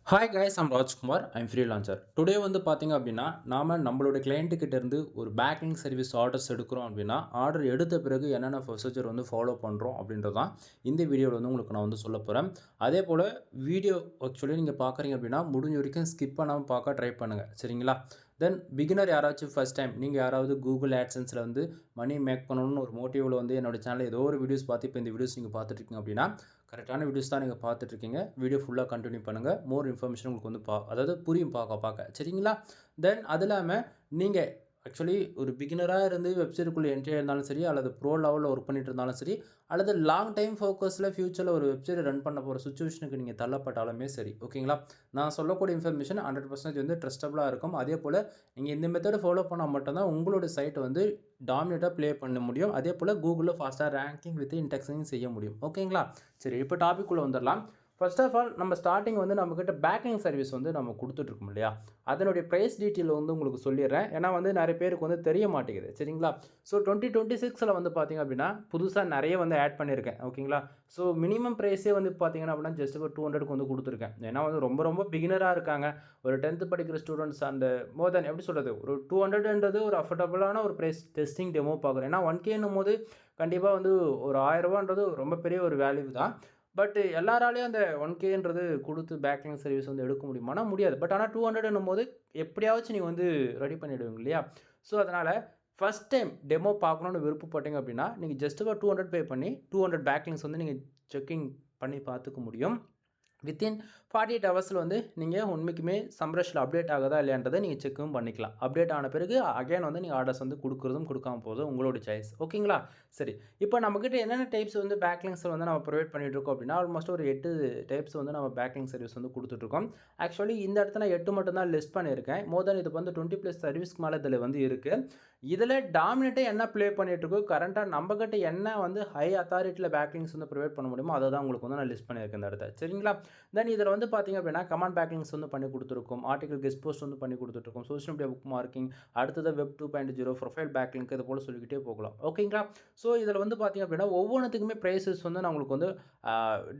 Hi guys, I'm Rajkumar. I'm freelancer. Today வந்து பார்த்தீங்க அப்படின்னா, நம்மளோட கிளையண்ட்டுக்கிட்ட இருந்து ஒரு பேக்கிங் சர்வீஸ் ஆர்டர்ஸ் எடுக்கிறோம் அப்படின்னா, ஆர்டர் எடுத்த பிறகு என்னென்ன ப்ரொசீஜர் வந்து ஃபாலோ பண்ணுறோம் அப்படின்றது தான் இந்த வீடியோவில் வந்து உங்களுக்கு நான் வந்து சொல்ல போகிறேன். அதே போல் வீடியோ ஆக்சுவலி நீங்கள் பார்க்குறீங்க அப்படின்னா, முடிஞ்ச வரைக்கும் ஸ்கிப் பண்ணாமல் பார்க்க ட்ரை பண்ணுங்கள். சரிங்களா? தென் பிகினர் யாராச்சும் ஃபர்ஸ்ட் டைம் நீங்கள் யாராவது கூகுள் ஆட்சன்ஸில் வந்து மணி மேக் பண்ணணும்னு ஒரு மோட்டிவில் வந்து என்னோட சேனலில் ஏதோ ஒரு வீடியோஸ் பார்த்து இப்போ இந்த வீடியோஸ் நீங்கள் பார்த்துட்ருக்கீங்க அப்படின்னா, கரெக்டான வீடியோஸ் தான் நீங்கள் பார்த்துட்ருக்கீங்க. வீடியோ ஃபுல்லாக கண்டினியூ பண்ணுங்கள். மோர் இன்ஃபர்மேஷன் உங்களுக்கு வந்து அதாவது புரியும் பார்க்க சரிங்களா? தென் அது இல்லாமல் நீங்கள் ஆக்சுவலி ஒரு பிகினராக இருந்து வெப்சைட்டுக்குள்ளே என்ட்ரி ஆயிருந்தாலும் சரி, அல்லது ப்ரோ லெவலில் ஒர்க் பண்ணிட்டு இருந்தாலும் சரி, அல்லது லாங் டைம் ஃபோக்கஸில் ஃபியூச்சரில் ஒரு வெப்சைட் ரன் பண்ண போகிற சுச்சுவேஷனுக்கு நீங்கள் தள்ளப்பட்டாலுமே சரி, ஓகேங்களா? நான் சொல்லக்கூடிய இன்ஃபர்மேஷன் 100% வந்து ட்ரஸ்டபுளாக இருக்கும். அதே போல் நீங்கள் இந்த மெத்தடை ஃபாலோ பண்ணால் மட்டும்தான் உங்களோட சைட்டை வந்து டாமினேட்டாக ப்ளே பண்ண முடியும். அதே போல் கூகுளில் ஃபாஸ்ட்டாக ரேங்கிங் வித் இன்டெக்ஸிங் செய்ய முடியும். ஓகேங்களா? சரி, இப்போ டாபிக் உள்ள வந்துடலாம். ஃபர்ஸ்ட் ஆஃப் ஆல் நம்ம ஸ்டார்டிங் வந்து நம்மக்கிட்ட பேக்கிங் சர்வீஸ் வந்து நம்ம கொடுத்துட்ருக்கோம் இல்லையா? அதனுடைய ப்ரைஸ் டீட்டெயில் வந்து உங்களுக்கு சொல்லிடுறேன். ஏன்னா வந்து நிறைய பேருக்கு வந்து தெரிய மாட்டேங்குது. சரிங்களா? ஸோ 2026 வந்து பார்த்தீங்க அப்படின்னா, புதுசாக நிறைய வந்து ஆட் பண்ணியிருக்கேன். ஓகேங்களா? ஸோ மினிமம் ப்ரைஸே வந்து பார்த்தீங்கன்னா அப்படின்னா, ஜஸ்ட் ஒரு 200க்கு வந்து கொடுத்துருக்கேன். ஏன்னா வந்து ரொம்ப ரொம்ப பிகினராக இருக்காங்க. ஒரு 10th படிக்கிற ஸ்டூடெண்ட்ஸ் அந்த மோர் தென் எப்படி சொல்கிறது, ஒரு 200ன்றது ஒரு அஃபோர்டபுளான ஒரு ப்ரைஸ். டெஸ்டிங் டெமோ பார்க்குறேன். ஏன்னா 1Kன்னும் போது கண்டிப்பாக வந்து ஒரு 1000 ரொம்ப பெரிய ஒரு வேல்யூ தான். பட் எல்லாராலையும் அந்த 1Kன்றது குடுத்து பேக்லிங் சர்வீஸ் வந்து எடுக்க முடியுமானா முடியாது. பட் ஆனா 200ன்னும் போது எப்படியாச்சும் நீங்க வந்து ரெடி பண்ணிடுவீங்க இல்லையா? ஸோ அதனால ஃபர்ஸ்ட் டைம் டெமோ பார்க்கணும்னு விருப்பப்பட்டீங்க அப்படின்னா, நீங்க ஜஸ்ட் ஒரு 200 பே பண்ணி 200 பேக்லிங்ஸ் வந்து நீங்க செக்கிங் பண்ணி பார்த்துக்க முடியும். வித்தின் 48 ஹவர்ஸில் வந்து நீங்கள் உண்மைக்குமே சம்ரஷில் அப்டேட் ஆகுதா இல்லையான்றதை நீங்கள் செக்கும் பண்ணிக்கலாம். அப்டேட் ஆன பிறகு அகைன் வந்து நீங்கள் ஆர்டர்ஸ் வந்து கொடுக்குறதும் கொடுக்காம போகிறதும் உங்களோட சாய்ஸ். ஓகேங்களா? சரி, இப்போ நம்மக்கிட்ட என்னென்ன டைப்ஸ் வந்து பேக்லிங்ஸ் வந்து நம்ம ப்ரொவைட் பண்ணிட்டு இருக்கோம் அப்படின்னா, ஆல்மோஸ்ட் ஒரு 8 டைப்ஸ் வந்து நம்ம பேக்லிங் சர்வீஸ் வந்து கொடுத்துட்ருக்கோம். ஆக்சுவலி இந்த இடத்துல நான் 8 மட்டும் தான் லிஸ்ட் பண்ணியிருக்கேன். மோர் தென் இதுக்கு வந்து 20+ சர்வீஸ்க்கு மேலே இதில் வந்து இருக்குது. இதில் டாமினேட்டாக என்ன ப்ளே பண்ணிகிட்ருக்கோ, கரண்ட்டாக நம்மக்கிட்ட என்ன வந்து ஹை அத்தாரிட்டியில் பேக்லிங்ஸ் வந்து ப்ரொவைட் பண்ண முடியுமோ அதை தான் உங்களுக்கு வந்து நான் லிஸ்ட் பண்ணியிருக்கேன் இந்த இடத்த. சரிங்களா? தென் இதில் வந்து பார்த்தீங்க அப்படின்னா, கமாண்ட் பேக்லிங்ஸ் வந்து பண்ணி கொடுத்துருக்கோம். ஆர்டிகல் கெஸ்ட் போஸ்ட் வந்து பண்ணி கொடுத்துட்ருக்கோம். சோஷியல் மீடியா புக் மார்க்கிங், அடுத்தது வெப் 2.0, ப்ரொஃபைல் பேக்லிங்க், இது போல் சொல்லிக்கிட்டே போகலாம். ஓகேங்களா? ஸோ இதில் வந்து பார்த்தீங்க அப்படின்னா, ஒவ்வொன்றுத்துக்குமே ப்ரைஸஸ் வந்து நான் உங்களுக்கு வந்து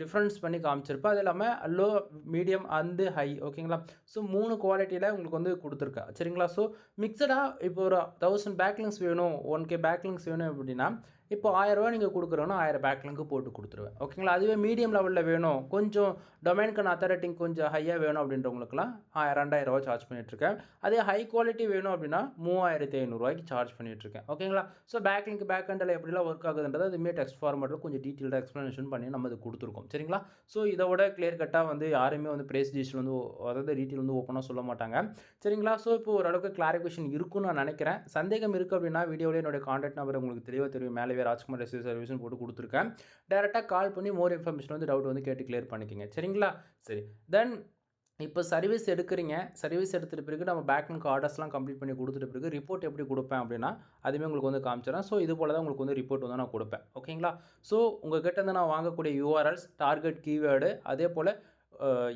டிஃப்ரென்ஸ் பண்ணி காமிச்சிருப்பேன். அது இல்லாமல் லோ, மீடியம் அண்டு ஹை. ஓகேங்களா? ஸோ 3 குவாலிட்டியில் உங்களுக்கு வந்து கொடுத்துருக்கேன். சரிங்களா? ஸோ மிக்சடாக இப்போ ஒரு 1000 பேக்லிங்ஸ் வேணும், 1K பேக்லிங்ஸ் வேணும் அப்படின்னா, இப்போ ரூ. 1000 நீங்கள் கொடுக்குறோன்னா 1000 பேக்லிங்க்கு போட்டு கொடுத்துருவேன். ஓகேங்களா? அதுவே மீடியம் லெவலில் வேணும், கொஞ்சம் டொமைனுக்கான அத்தாரிட்டிங் கொஞ்சம் ஹையாக வேணும் அப்படின்றவங்களுக்குலாம் 2000 சார்ஜ் பண்ணிகிட்ருக்கேன். அதே ஹை குவாலிட்டி வேணும் அப்படின்னா 3500 சார்ஜ் பண்ணிகிட்ருக்கேன். ஓகேங்களா? ஸோ பேக்லிங்க் பேக் எண்டில் எப்படிலாம் ஒர்க் ஆகுதுன்றது அதுவுமே டெக்ஸ்ட் ஃபார்மேட்டில் கொஞ்சம் டீட்டெயில்டாக எக்ஸ்ப்ளனேஷன் பண்ணி நம்ம இது கொடுத்துருக்கோம். சரிங்களா? ஸோ இதோட கிளியர் கட்டாக வந்து யாருமே வந்து ப்ரைஸ் டீட்டெயில் வந்து அதாவது டீட்டெயில் வந்து ஓப்பனாக சொல்ல மாட்டாங்க. சரிங்களா? ஸோ இப்போ ஓரளவுக்கு கிளாரிஃபிகேஷன் இருக்குன்னு நான் நினைக்கிறேன். சந்தேகம் இருக்குது அப்படின்னா வீடியோவில் என்னுடைய கான்டாக்ட் நம்பர் உங்களுக்கு தெளிவாக தெரியும். மேலே ராஜ்குமார் எஸ்ஏ சர்வீஸ்னு போட்டு கொடுத்துருக்கேன். டேரெக்டாக கால் பண்ணி மோர் இன்ஃபர்மேஷன் வந்து டவுட் வந்து கேட்டு கிளியர் பண்ணிக்கோங்க. சரிங்களா? சரி, தென் இப்போ சர்வீஸ் எடுக்கிறீங்க. சர்வீஸ் எடுத்துகிட்ட பிறகு நம்ம பேக்லிங்க் ஆர்டர்ஸ்லாம் கம்ப்ளீட் பண்ணி கொடுத்துட்ட பிறகு ரிப்போர்ட் எப்படி கொடுப்பேன் அப்படின்னா, அதுவுமே உங்களுக்கு வந்து காமிச்சிடுறேன். ஸோ இது போல தான் உங்களுக்கு வந்து ரிப்போர்ட் வந்து நான் கொடுப்பேன். ஓகேங்களா? ஸோ உங்கள் கிட்ட இருந்து நான் வாங்கக்கூடிய யூஆர்எல்ஸ், டார்கெட் கீவேர்டு, அதே போல்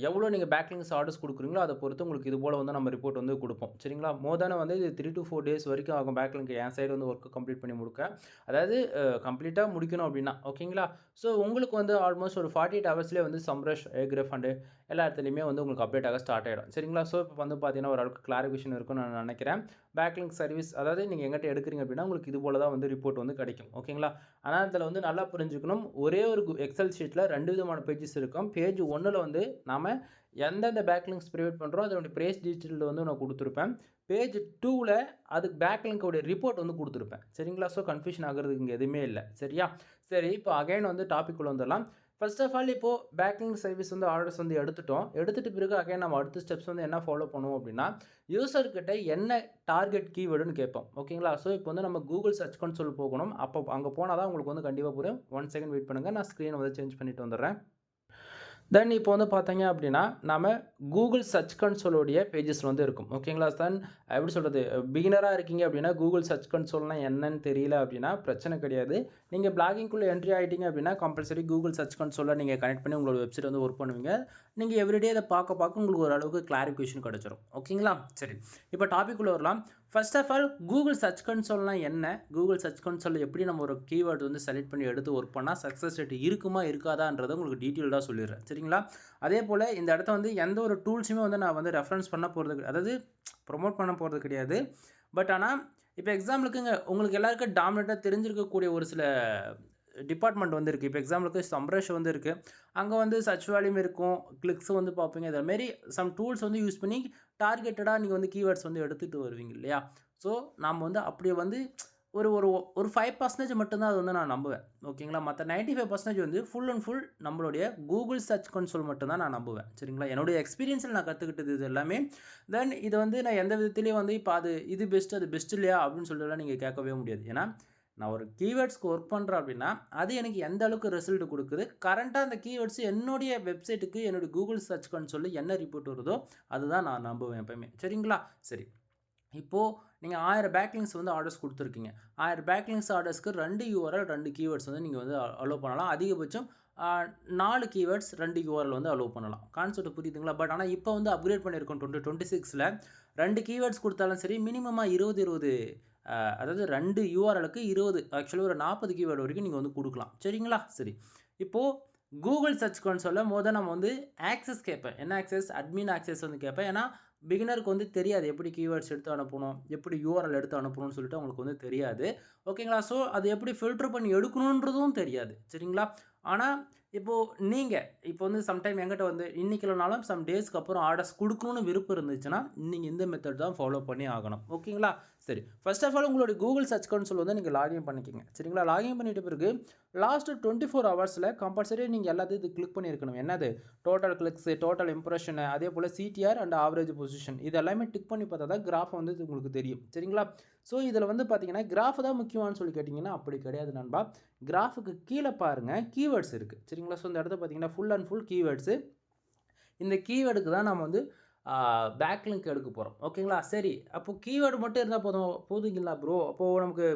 எவ்வளோ நீங்கள் பேக்லிங்ஸ் ஆர்டர்ஸ் கொடுக்குறீங்களோ அதை பொறுத்து உங்களுக்கு இது போல் வந்து நம்ம ரிப்போர்ட் வந்து கொடுப்போம். சரிங்களா? மோர் தென் வந்து இது 3 to 4 டேஸ் வரைக்கும் ஆகும் பேக்லிங்க் என் சைடு வந்து ஒர்க்கு கம்ப்ளீட் பண்ணி முடிக்க. அதாவது கம்ப்ளீட்டாக முடிக்கணும் அப்படின்னா. ஓகேங்களா? ஸோ உங்களுக்கு வந்து ஆல்மோஸ்ட் ஒரு 48 ஹவர்ஸ்லேயே வந்து சம்ரஷ், ஏக்ரெஃப் அண்டு எல்லா இடத்துலையுமே வந்து உங்களுக்கு அப்டேட் ஆக ஸ்டார்ட் ஆகிடும். சரிங்களா? ஸோ இப்போ வந்து பார்த்தீங்கன்னா ஓரளவுக்கு கிளாரிஃபிகேஷன் இருக்குன்னு நான் நினைக்கிறேன். பேக்லிங்க் சர்வீஸ் அதாவது நீங்கள் எங்கிட்ட எடுக்கிறீங்க அப்படின்னா உங்களுக்கு இது போல தான் வந்து ரிப்போர்ட் வந்து கிடைக்கும். ஓகேங்களா? ஆனால் இதில் வந்து நல்லா புரிஞ்சுக்கணும். ஒரே ஒரு எக்ஸல் ஷீட்டில் 2 விதமான பேஜஸ் இருக்கும். பேஜ் 1ல் வந்து நாம் எந்தெந்த பேக்லிங்க்ஸ் ப்ரொவைட் பண்ணுறோம் அதனுடைய ப்ரைஸ் டீட்டெயில் வந்து நான் கொடுத்துருப்பேன். பேஜ் 2ல் அதுக்கு பேக்லிங்க்கோடைய ரிப்போர்ட் வந்து கொடுத்துருப்பேன். சரிங்களா? ஸோ கன்ஃபியூஷன் ஆகிறதுக்கு இங்கே எதுவுமே இல்லை. சரியா? சரி, இப்போ அகைன் வந்து டாபிக் உள்ள வந்துடலாம். ஃபர்ஸ்ட் ஆஃப் ஆல் இப்போது பேக்லிங்க் சர்வீஸ் வந்து ஆர்டர்ஸ் வந்து எடுத்துகிட்ட பிறகு அகைன் நம்ம அடுத்த ஸ்டெப்ஸ் வந்து என்ன ஃபாலோ பண்ணுவோம் அப்படின்னா, யூசர்கிட்ட என்ன டார்கெட் கீவேர்டுன்னு கேட்போம். ஓகேங்களா? ஸோ இப்போ வந்து நம்ம கூகுள் சர்ச் கன்சோல் போகணும். அப்போ அங்கே போனால் தான் உங்களுக்கு வந்து கண்டிப்பாக புரியும். 1 செகண்ட் வெயிட் பண்ணுங்கள். நான் ஸ்க்ரீனை வந்து சேஞ்ச் பண்ணிட்டு வந்துடுறேன். தென் இப்போ வந்து பார்த்தீங்க அப்படின்னா, நாம கூகுள் சர்ச் கன்சோலுடைய பேஜஸில் வந்து இருக்கும். ஓகேங்களா? தென் எப்படி சொல்கிறது, பிகினராக இருக்கீங்க அப்படின்னா கூகுள் சர்ச் கன்சோல்னா என்னன்னு தெரியல அப்படின்னா பிரச்சனை கிடையாது. நீங்கள் பிளாகிங்குள்ளே என்ட்ரி ஆகிட்டீங்க அப்படின்னா கம்பல்சரி கூகுள் சர்ச் கன்சோலில் நீங்கள் கனெக்ட் பண்ணி உங்களோட வெப்சைட் வந்து ஒர்க் பண்ணுவீங்க. நீங்கள் எவ்ரிடே அதை பார்க்க உங்களுக்கு ஓரளவுக்கு கிளாரிஃபிகேஷன் கிடச்சிரும். ஓகேங்களா? சரி, இப்போ டாபிக் உள்ள வரலாம். First of all Google search கன்சோல்னா என்ன? கூகுள் சர்ச் கன்சோல்ல எப்படி நம்ம ஒரு கீவேர்ட் வந்து செலக்ட் பண்ணி எடுத்து ஒர்க் பண்ணால் சக்ஸஸ் ரேட் இருக்குமா இருக்காதான்றதை உங்களுக்கு டீட்டெயில்டாக சொல்லிடுறேன். சரிங்களா? அதே போல் இந்த இடத்த வந்து எந்த ஒரு டூல்ஸுமே வந்து நான் வந்து ரெஃபரன்ஸ் பண்ண போகிறது, அதாவது ப்ரொமோட் பண்ண போகிறது கிடையாது. பட் ஆனால் இப்போ எக்ஸாம்பிளுக்குங்க உங்களுக்கு எல்லாருக்கும் டாமினேட்டாக தெரிஞ்சிருக்கக்கூடிய ஒரு சில டிபார்ட்மெண்ட் வந்து இருக்குது. இப்போ எக்ஸாம்பிளுக்கு சம்ரஷ் வந்து இருக்குது. அங்கே வந்து சர்ச் வேல்யூம் இருக்கும், கிளிக்ஸ் வந்து பார்ப்பீங்க. இதேமாரி சம் டூல்ஸ் வந்து யூஸ் பண்ணி டார்கெட்டடாக நீங்கள் வந்து கீவேர்ட்ஸ் வந்து எடுத்துகிட்டு வருவீங்க இல்லையா? ஸோ நாம் வந்து அப்படியே வந்து ஒரு ஒரு ஒரு 5% மட்டும்தான் அது வந்து நான் நம்புவேன். ஓகேங்களா? மற்ற 95% வந்து ஃபுல் அண்ட் ஃபுல் நம்மளுடைய கூகுள் சர்ச் கன்சோல் மட்டும்தான் நான் நம்புவேன். சரிங்களா? என்னுடைய எக்ஸ்பீரியன்ஸில் நான் கற்றுக்கிட்டது இது எல்லாமே. தென் இதை வந்து நான் எந்த விதத்துலேயும் வந்து இப்போ இது பெஸ்ட்டு அது பெஸ்ட் இல்லையா அப்படின்னு சொல்லிட்டுலாம் நீங்கள் கேட்கவே முடியாது. ஏன்னா நான் ஒரு கீவேர்ட்ஸ்க்கு ஒர்க் பண்ணுறேன் அப்படின்னா அது எனக்கு எந்த அளவுக்கு ரிசல்ட் கொடுக்குது, கரண்ட்டாக அந்த கீவேர்ட்ஸ் என்னுடைய வெப்சைட்டுக்கு என்னுடைய கூகுள் சர்ச் கன்சோலில் என்ன ரிப்போர்ட் வருதோ அதுதான் நான் நம்புவேன் எப்போயுமே. சரிங்களா? சரி, இப்போது நீங்கள் 1000 பேக்லிங்ஸ் வந்து ஆர்டர்ஸ் கொடுத்துருக்கீங்க. 1000 பேக்லிங்ஸ் ஆர்டர்ஸ்க்கு 2 URL 2 கீவேர்ட்ஸ் வந்து நீங்கள் வந்து அலோவ் பண்ணலாம். அதிகபட்சம் 4 கீவேர்ட்ஸ் 2 URL வந்து அலோவ் பண்ணலாம். கான்செப்ட் புரியுதுங்களா? பட் ஆனால் இப்போ வந்து அப்கிரேட் பண்ணியிருக்கோம் 2026ல் 2 கீவேர்ட்ஸ் கொடுத்தாலும் சரி மினிமமாக 20 அதாவது 2 URLக்கு 20, ஆக்சுவலி ஒரு 40 கீவேர்டு வரைக்கும் நீங்கள் வந்து கொடுக்கலாம். சரிங்களா? சரி, இப்போது கூகுள் சர்ச் கன்சோலில் நம்ம வந்து ஆக்சஸ் கேட்பேன். என்ன ஆக்சஸ்? அட்மின் ஆக்சஸ் வந்து கேட்பேன். ஏன்னா பிகினருக்கு வந்து தெரியாது எப்படி கீவேர்ட்ஸ் எடுத்து அனுப்பணும், எப்படி URL எடுத்து அனுப்பணும்னு சொல்லிட்டு அவங்களுக்கு வந்து தெரியாது. ஓகேங்களா? ஸோ அது எப்படி ஃபில்டர் பண்ணி எடுக்கணுன்றதும் தெரியாது. சரிங்களா? ஆனால் இப்போது நீங்கள் இப்போ வந்து சம்டைம் என்கிட்ட வந்து இன்றைக்கி இல்லைனாலும் சம் டேஸ்க்கு அப்புறம் ஆர்டர்ஸ் கொடுக்கணும்னு விருப்பம் இருந்துச்சுன்னா நீங்கள் இந்த மெத்தட் தான் ஃபாலோ பண்ணி ஆகணும். ஓகேங்களா? சரி, ஃபர்ஸ்ட் ஆஃப் ஆல் உங்களுடைய கூகுள் சர்ச் கன்சோல் வந்து நீங்கள் லாகின் பண்ணிக்கோங்க. சரிங்களா? லாகின் பண்ணிட்ட பிறகு லாஸ்ட்டு 24 ஹவர்ஸில் கம்பல்சரி நீங்கள் எல்லாத்தையும் இது கிளிக் பண்ணியிருக்கணும். என்னது? டோட்டல் கிளிக்ஸு, டோட்டல் இம்ப்ரெஷனு, அதே போல் CTR அண்ட் ஆவரேஜ் பொசிஷன் இது எல்லாமே டிக் பண்ணி பார்த்தா தான் கிராஃப் வந்து உங்களுக்கு தெரியும். சரிங்களா? ஸோ இதில் வந்து பார்த்தீங்கன்னா கிராஃப் தான் முக்கியமானு சொல்லி கேட்டிங்கன்னா அப்படி கிடையாது நண்பா. கிராஃபுக்கு கீழே பாருங்கள் கீவேர்ட்ஸ் இருக்குது. சரிங்களா? ஸோ இந்த இடத்த பார்த்தீங்கன்னா ஃபுல் அண்ட் ஃபுல் கீவேர்ட்ஸு. இந்த கீவேர்டுக்கு தான் நம்ம வந்து பேக்லிங்க் எடுக்க போகிறோம். ஓகேங்களா? சரி, அப்போது கீவேர்டு மட்டும் இருந்தால் போதுங்களா ப்ரோ? அப்போது நமக்கு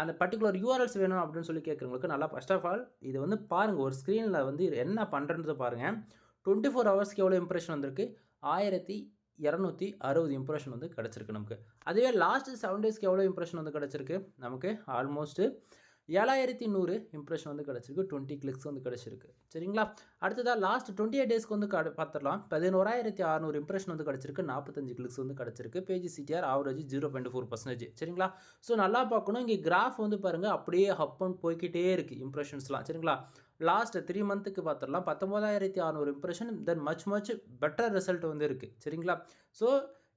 அந்த பர்டிகுலர் URLs வேணும் அப்படின்னு சொல்லி கேட்குறவங்களுக்கு நல்லா ஃபர்ஸ்ட் ஆஃப் ஆல் இதை வந்து பாருங்கள். ஒரு ஸ்க்ரீனில் வந்து என்ன பண்ணுறதை பாருங்கள். 24 ஹவர்ஸ்க்கு எவ்வளோ இம்ப்ரெஷன் வந்திருக்கு? 1260 இம்ப்ரெஷன் வந்து கிடச்சிருக்கு நமக்கு. அதுவே லாஸ்ட் 7 டேஸ்க்கு எவ்வளோ இம்ப்ரெஷன் வந்து கிடச்சிருக்கு? நமக்கு ஆல்மோஸ்ட்டு 7100 இம்ப்ரெஷன் வந்து கிடச்சிருக்கு. 20 கிளிக்ஸ் வந்து கிடச்சிருக்கு. சரிங்களா? அடுத்ததாக லாஸ்ட் 28 டேஸ்க்கு வந்து பார்த்துடலாம். 11600 இம்ப்ரெஷன் வந்து கிடச்சிருக்கு. 45 கிளிக்ஸ் வந்து கிடச்சிருக்கு. Page CTR average 0.4%. சரிங்களா? ஸோ நல்லா பார்க்கணும். இங்கே கிராஃப் வந்து பாருங்கள் அப்படியே அண்ட் போய்கிட்டே இருக்குது இம்ப்ரெஷன்ஸ்லாம். சரிங்களா? லாஸ்ட் 3 மந்த்துக்கு பார்த்துடலாம் 19600 இம்ப்ரெஷன். தென் மச் பெட்டர் ரிசல்ட் வந்து இருக்குது. சரிங்களா? ஸோ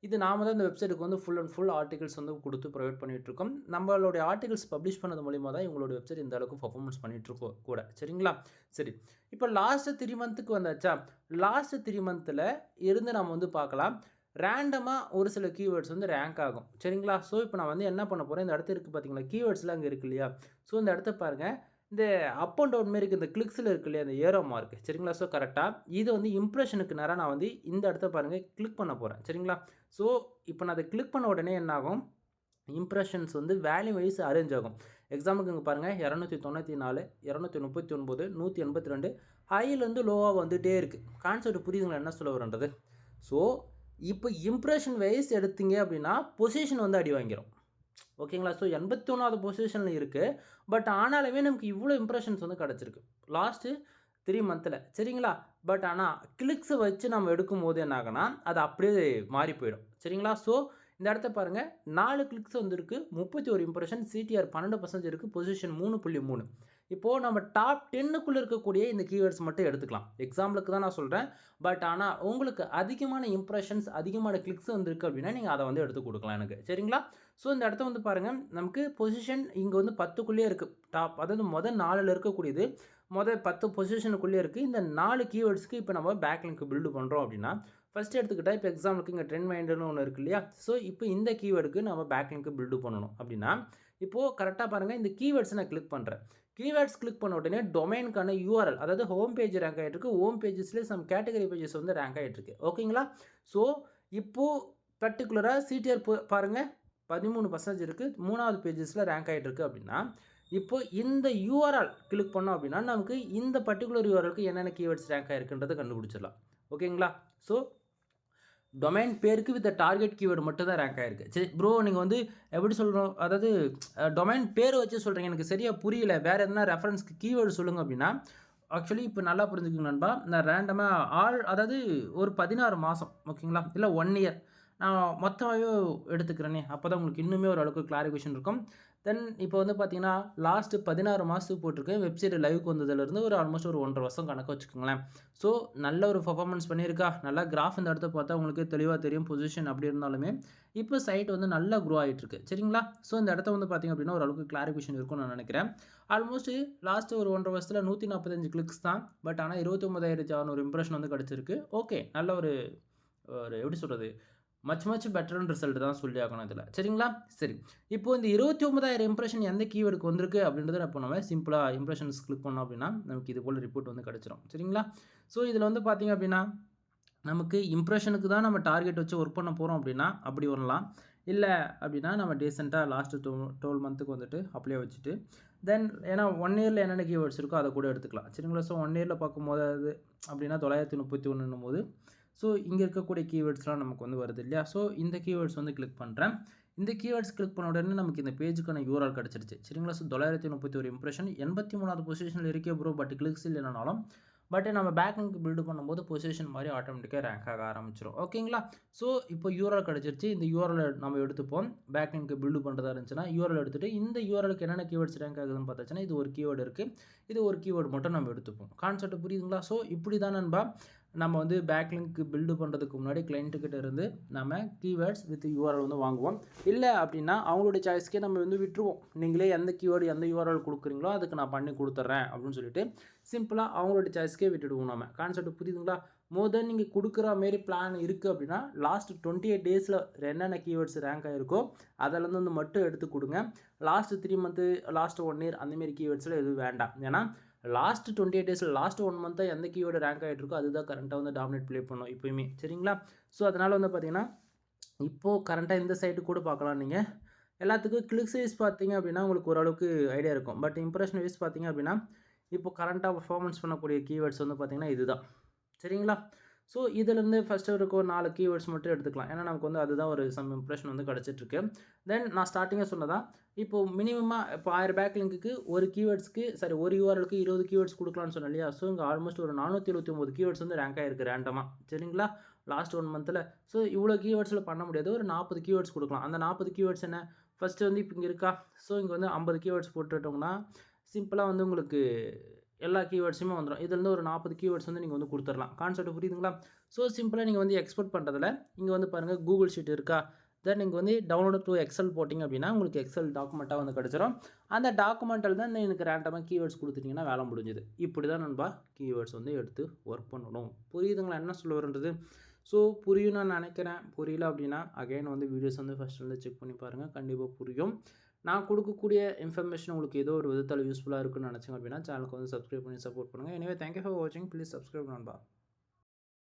இது நாம தான் இந்த வெப்சைட்டுக்கு வந்து ஃபுல் அண்ட் ஃபுல் ஆர்டிகல்ஸ் வந்து கொடுத்து ப்ரொவைட் பண்ணிகிட்ருக்கோம். நம்மளுடைய ஆர்டிகல்ஸ் பப்ளிஷ் பண்ணது மூலிமா தான் இவங்களோட வெப்சைட் இந்த அளவுக்கு பர்ஃபார்மன்ஸ் பண்ணிகிட்ருக்கோம் கூட. சரிங்களா? சரி, இப்போ லாஸ்ட்டு 3 மந்த்துக்கு வந்தாச்சா? லாஸ்ட்டு 3 மந்த்தில் இருந்து நம்ம வந்து பார்க்கலாம். ரேண்டமாக ஒரு சில கீவேர்ட்ஸ் வந்து ரேங்க் ஆகும். சரிங்களா? ஸோ இப்போ நான் வந்து என்ன பண்ண போகிறேன், இந்த இடத்து இருக்குது பார்த்தீங்களா, கீவேர்ட்ஸ்லாம் அங்கே இருக்குது இல்லையா? ஸோ இந்த இடத்த பாருங்கள். இந்த அப் அண்ட் டவுன் மாரி இருக்குது. இந்த கிளிக்ஸில் இருக்கு இல்லையா, இந்த ஏரோ மார்க். சரிங்களா? ஸோ கரெக்டாக இது வந்து இம்ப்ரெஷனுக்கு நேராக நான் வந்து இந்த இடத்த பாருங்கள் கிளிக் பண்ண போகிறேன். சரிங்களா? ஸோ இப்போ நான் அதை கிளிக் பண்ண உடனே என்ன ஆகும்? இம்ப்ரெஷன்ஸ் வந்து வேல்யூ வைஸ் அரேஞ்ச் ஆகும். எக்ஸாம்பிளுக்கு இங்கே பாருங்கள் 294, 239, 182 ஹையிலேருந்து லோவாக வந்துகிட்டே இருக்குது. கான்செப்ட் புரியுதுங்களா என்ன சொல்ல வரன்றது? ஸோ இப்போ இம்ப்ரெஷன் வைஸ் எடுத்தீங்க அப்படின்னா பொசிஷன் வந்து அடி வாங்கிடும். ஓகேங்களா? ஸோ 81வது பொசிஷனில் இருக்குது. பட் ஆனாலுமே நமக்கு இவ்வளோ இம்ப்ரெஷன்ஸ் வந்து கிடச்சிருக்கு லாஸ்ட்டு 3 மந்த்தில். சரிங்களா? பட் ஆனால் கிளிக்ஸை வச்சு நம்ம எடுக்கும்போது என்ன ஆகுனா அது அப்படியே மாறி போயிடும். சரிங்களா? ஸோ இந்த இடத்த பாருங்கள் 4 கிளிக்ஸ் வந்துருக்கு, 31 இம்ப்ரெஷன், CTR 12% இருக்குது, பொசிஷன் 3.3. இப்போது நம்ம டாப் 10க்குள்ளே இருக்கக்கூடிய இந்த கீவேர்ட்ஸ் மட்டும் எடுத்துக்கலாம். எக்ஸாம்பிளுக்கு தான் நான் சொல்கிறேன். பட் ஆனால் உங்களுக்கு அதிகமான இம்ப்ரெஷன்ஸ் அதிகமான கிளிக்ஸ் வந்துருக்கு அப்படின்னா நீங்கள் அதை வந்து எடுத்து கொடுக்கலாம் எனக்கு. சரிங்களா? ஸோ இந்த இடத்த வந்து பாருங்கள் நமக்கு பொசிஷன் இங்கே வந்து 10க்குள்ளேயே இருக்குது. டாப் அதாவது முதல் 4ல் இருக்கக்கூடியது முதல் 10 பொசிஷனுக்குள்ளே இருக்குது. இந்த 4 கீவேர்ட்ஸ்க்கு இப்போ நம்ம பேக்லிங்க் பில்டு பண்ணுறோம் அப்படின்னா ஃபஸ்ட்டு எடுத்துக்கிட்டால் இப்போ எக்ஸாம்பிளுக்கு இங்கே ட்ரெண்ட் மைண்டுன்னு ஒன்று இருக்குது இல்லையா? ஸோ இப்போ இந்த கீவேர்டுக்கு நம்ம பேக்லிங்க் பில்டு பண்ணணும் அப்படின்னா இப்போது கரெக்டாக பாருங்கள். இந்த கீவேர்ட்ஸ் நான் கிளிக் பண்ணுறேன். கீவேர்ட்ஸ் கிளிக் பண்ண உடனே டொமைனுக்கான URL அதாவது ஹோம் பேஜ் ரேங்க் ஆகிட்டுருக்கு. ஹோம் பேஜஸ்லேயே சம் கேட்டகரி பேஜஸ் வந்து ரேங்க் ஆகிட்டுருக்கு. ஓகேங்களா? ஸோ இப்போது பர்டிகுலராக CTR பாருங்கள் 13% இருக்குது. 3வது பேஜஸில் ரேங்க் ஆகிட்டுருக்கு அப்படின்னா இப்போ இந்த URL கிளிக் பண்ணோம் அப்படின்னா நமக்கு இந்த பர்டிகுலர் URLக்கு என்னென்ன கீவேர்ட்ஸ் ரேங்க் ஆகிருக்குன்றதை கண்டுபிடிச்சிடலாம். ஓகேங்களா? ஸோ டொமைன் பேருக்கு வித் டார்கெட் கீவேர்டு மட்டும் தான் ரேங்க் ஆயிருக்கு. சரி ப்ரோ நீங்க வந்து எப்படி சொல்றோம்? அதாவது டொமைன் பேர் வச்சு சொல்றீங்க. எனக்கு சரியா புரியல. வேற எதனா ரெஃபரன்ஸ்க்கு கீவேர்டு சொல்லுங்க அப்டின்னா, ஆக்சுவலி இப்ப நல்லா புரிஞ்சுக்கங்க நண்பா. நான் ரேண்டமா அதாவது ஒரு 16 மாசம் ஓகேங்களா? இல்ல 1 இயர். நான் மொத்தமாவே எடுத்துக்கிறேனே. அப்பதான் உங்களுக்கு இன்னுமே ஓரளவுக்கு கிளாரிஃபிகேஷன் இருக்கும். தென் இப்போ வந்து பார்த்தீங்கன்னா, லாஸ்ட் 16 மாசத்துக்கு போட்டிருக்கேன். வெப்சைட் லைவ்க்கு வந்ததுலருந்து ஒரு ஆல்மோஸ்ட் ஒரு 1 1/2 வருஷம் கணக்கு வச்சுக்கோங்களேன். ஸோ நல்ல ஒரு பெர்ஃபார்மன்ஸ் பண்ணியிருக்கா. நல்லா கிராஃப் இந்த இடத்த பார்த்தா உங்களுக்கே தெளிவா தெரியும். பொசிஷன் அப்படி இருந்தாலுமே, இப்போ சைட் வந்து நல்லா குரோ ஆயிட்டுருக்கு. சரிங்களா? ஸோ இந்த இடத்த வந்து பார்த்தீங்க அப்படின்னா, ஓரளவுக்கு கிளாரிஃபிகேஷன் இருக்கும்னு நான் நினைக்கிறேன். ஆல்மோஸ்ட் லாஸ்ட் ஒரு 1 1/2 வருஷத்துல 145 கிளிக்ஸ் தான். பட் ஆனா 29,600 இம்ப்ரஷன் வந்து கிடைச்சிருக்கு. ஓகே. நல்ல ஒரு ஒரு எப்படி சொல்றது? மச் பெட்டர்ன்னு ரிசல்ட் தான் சொல்லி ஆகணும் இதில. சரிங்களா? சரி. இப்போ இந்த 29,000 இம்ப்ரஷன் எந்த கீவேர்டுக்கு வந்திருக்கு அப்படின்றத இப்போ நம்ம சிம்பிளா இம்ப்ரஷன்ஸ் கிளிக் பண்ணோம் அப்படின்னா, நமக்கு இது போல ரிப்போர்ட் வந்து கிடைச்சிரும். சரிங்களா? ஸோ இதில வந்து பார்த்தீங்க அப்படின்னா, நமக்கு இம்ப்ரஷனுக்கு தான் நம்ம டார்கெட் வச்சு ஒர்க் பண்ண போறோம் அப்படின்னா, அப்படி வரலாம். இல்ல அப்படின்னா, நம்ம டீசென்ட்டா லாஸ்ட் 12 மந்த்துக்கு வந்துட்டு அப்படியே வச்சுட்டு, தென் ஏன்னா 1 இயர்ல என்னென்ன கீவேர்ட்ஸ் இருக்கோ அத கூட எடுத்துக்கலாம். சரிங்களா? ஸோ 1 இயர்ல பார்க்கும்போது அது அப்படின்னா 931ன்னும்போது ஸோ இங்க இருக்கக்கூடிய கீவேர்ட்ஸ்லாம் நமக்கு வந்து வருது இல்லையா? ஸோ இந்த கீவேர்ட்ஸ் வந்து கிளிக் பண்றேன். இந்த கீவேர்ட்ஸ் கிளிக் பண்ண உடனே நமக்கு இந்த பேஜுக்கான URL கிடைச்சிருச்சு. சரிங்களா? ஸோ 931 இம்ப்ரஷன் 83வது பொசிஷன்ல இருக்கே ப்ரோ. பட் கிளிக்ஸ் இல்லனாலும், பட் நம்ம பேக் லிங்க் பில்ட் பண்ணும்போது பொசிஷன் மாரி ஆட்டோமேட்டிக்கா ரேங்க் ஆக ஆரம்பிச்சுரும். ஓகேங்களா? ஸோ இப்போ URL கிடைச்சிருச்சு. இந்த URL நம்ம எடுத்துப்போம். பேக் லிங்க் பில்ட் பண்றதா இருந்துச்சுன்னா, URL எடுத்துட்டு இந்த URLக்கு என்னென்ன கீவேர்ட்ஸ் ரேங்க் ஆகுதுன்னு பார்த்தாச்சுன்னா, இது ஒரு கீவேர்ட் இருக்கு. இது ஒரு கீவேர்ட் மட்டும் நம்ம எடுத்துப்போம். கான்செப்ட் புரியுதுங்களா? ஸோ இப்படி தான் நண்பா நம்ம வந்து பேக் லிங்க் பில்டு பண்ணுறதுக்கு முன்னாடி கிளையன்ட்டு கிட்ட இருந்து நம்ம கீவேர்ட்ஸ் வித் URL வந்து வாங்குவோம். இல்ல அப்படின்னா அவங்களுடைய சாய்ஸ்க்கே நம்ம வந்து விட்டுருவோம். நீங்களே எந்த கீவேர்டு எந்த URL குடுக்குறீங்களோ அதுக்கு நான் பண்ணி குடுத்துர்றேன் அப்படின்னு சொல்லிட்டு, சிம்பிளா அவங்களோட சாய்ஸ்க்கே விட்டுடுவோம் நம்ம. கான்செப்ட் புரியுதுங்களா? மோர் தென் நீங்க குடுக்குற மாரி பிளான் இருக்கு அப்படின்னா, லாஸ்ட் 28 டேஸ்ல என்னென்ன கீவேர்ட்ஸ் ரேங்க் ஆயிருக்கோ, அதுலருந்து வந்து மட்டும் எடுத்து குடுங்க. லாஸ்ட் 3 மந்த்து, லாஸ்ட் 1 இயர் அந்த மாரி கீவேர்ட்ஸ்ல எதுவும் வேண்டாம். ஏன்னா லாஸ்ட் 28 டேஸ்ல லாஸ்ட் 1 மந்த்தா எந்த கீவேர்டு ரேங்க் ஆயிட்டு இருக்கோ அதுதான் கரண்ட்டா வந்து டாமினேட் ப்ளே பண்ணும் எப்பயுமே. சரிங்களா? ஸோ அதனால வந்து பார்த்தீங்கன்னா, இப்போ கரண்ட்டா இந்த சைட் கூட பார்க்கலாம் நீங்க. எல்லாத்துக்கும் கிளிக்ஸ் வைஸ் பார்த்தீங்க அப்படின்னா, உங்களுக்கு ஓரளவுக்கு ஐடியா இருக்கும். பட் இம்ப்ரஷன் வைஸ் பார்த்தீங்க அப்படின்னா, இப்போ கரண்ட்டா பெர்ஃபார்மன்ஸ் பண்ணக்கூடிய கீவேர்ட்ஸ் வந்து பார்த்தீங்கன்னா இதுதான். சரிங்களா? ஸோ இதிலேருந்து ஃபர்ஸ்ட்டு இருக்க ஒரு 4 கீவேர்ட்ஸ் மட்டும் எடுத்துக்கலாம். ஏன்னா நமக்கு வந்து அதுதான் ஒரு சம் இம்ப்ரஷன் வந்து கிடைச்சிட்டுருக்கு. தென் நான் ஸ்டார்ட்டிங்கா சொன்னதான், இப்போ மினிமமா இப்போ 1000 பேக் லிங்க்குக்கு ஒரு கீவேர்ட்ஸ்க்கு சாரி ஒரு URLக்கு 20 கீவேர்ட்ஸ் குடுக்கலாம்னு சொன்னேன் இல்லையா? ஸோ இங்க ஆல்மோஸ்ட் ஒரு 479 கீவேர்ட்ஸ் வந்து ரேங்க் ஆயிருக்கு ரேண்டமா. சரிங்களா? லாஸ்ட் 1 மந்த்ல. ஸோ இவ்வளோ கீவேர்ட்ஸ்ல பண்ண முடியாது. ஒரு 40 கீவேர்ட்ஸ் குடுக்கலாம். அந்த 40 கீவேர்ட்ஸ் என்ன? ஃபர்ஸ்ட்டு வந்து இப்ப இங்க இருக்கா? ஸோ இங்க வந்து 50 கீவேர்ட்ஸ் போட்டுட்டோம்னா, சிம்பிளா வந்து உங்களுக்கு எல்லா கீவேர்ட்ஸுமே வந்துரும். இதுலேருந்து ஒரு 40 கீவேர்ட்ஸ் வந்து நீங்க வந்து குடுத்துறலாம். கான்செப்ட் புரியுதுங்களா? ஸோ சிம்பிளா நீங்க வந்து எக்ஸ்போர்ட் பண்றதுல, இங்க வந்து பாருங்க கூகுள் ஷீட் இருக்கா? தென் நீங்க வந்து டவுன்லோட் டூ எக்ஸல் போட்டீங்க அப்படின்னா, உங்களுக்கு எக்ஸல் டாக்குமெண்ட்டா வந்து கிடைச்சிரும். அந்த டாக்குமெண்ட்ல தான் எனக்கு ரேண்டமா கீவேர்ட்ஸ் குடுத்துட்டீங்கன்னா வேலை முடிஞ்சுது. இப்படி தான் நண்பா கீவேர்ட்ஸ் வந்து எடுத்து ஒர்க் பண்ணணும். புரியுதுங்களா என்ன சொல்ல வரேன்றது? ஸோ புரியும்னு நான் நினைக்கிறேன். புரியல அப்படின்னா, அகைன் வந்து வீடியோஸ் வந்து ஃபர்ஸ்ட்லேருந்து செக் பண்ணி பாருங்க. கண்டிப்பா புரியும். நான் குடுக்கக்கூடிய இன்ஃபர்மேஷன் உங்களுக்கு ஏதோ ஒரு விதத்தால யூஸ்ஃபுல்லா இருக்குன்னு நினச்சீங்க அப்படின்னா, சேனலுக்கு வந்து சப்ஸ்கிரைப் பண்ணி சப்போர்ட் பண்ணுங்க. எனிவே தேங்க் யூ ஃபார் வாட்சிங். ப்ளீஸ் சப்ஸ்கிரைப் நண்பா.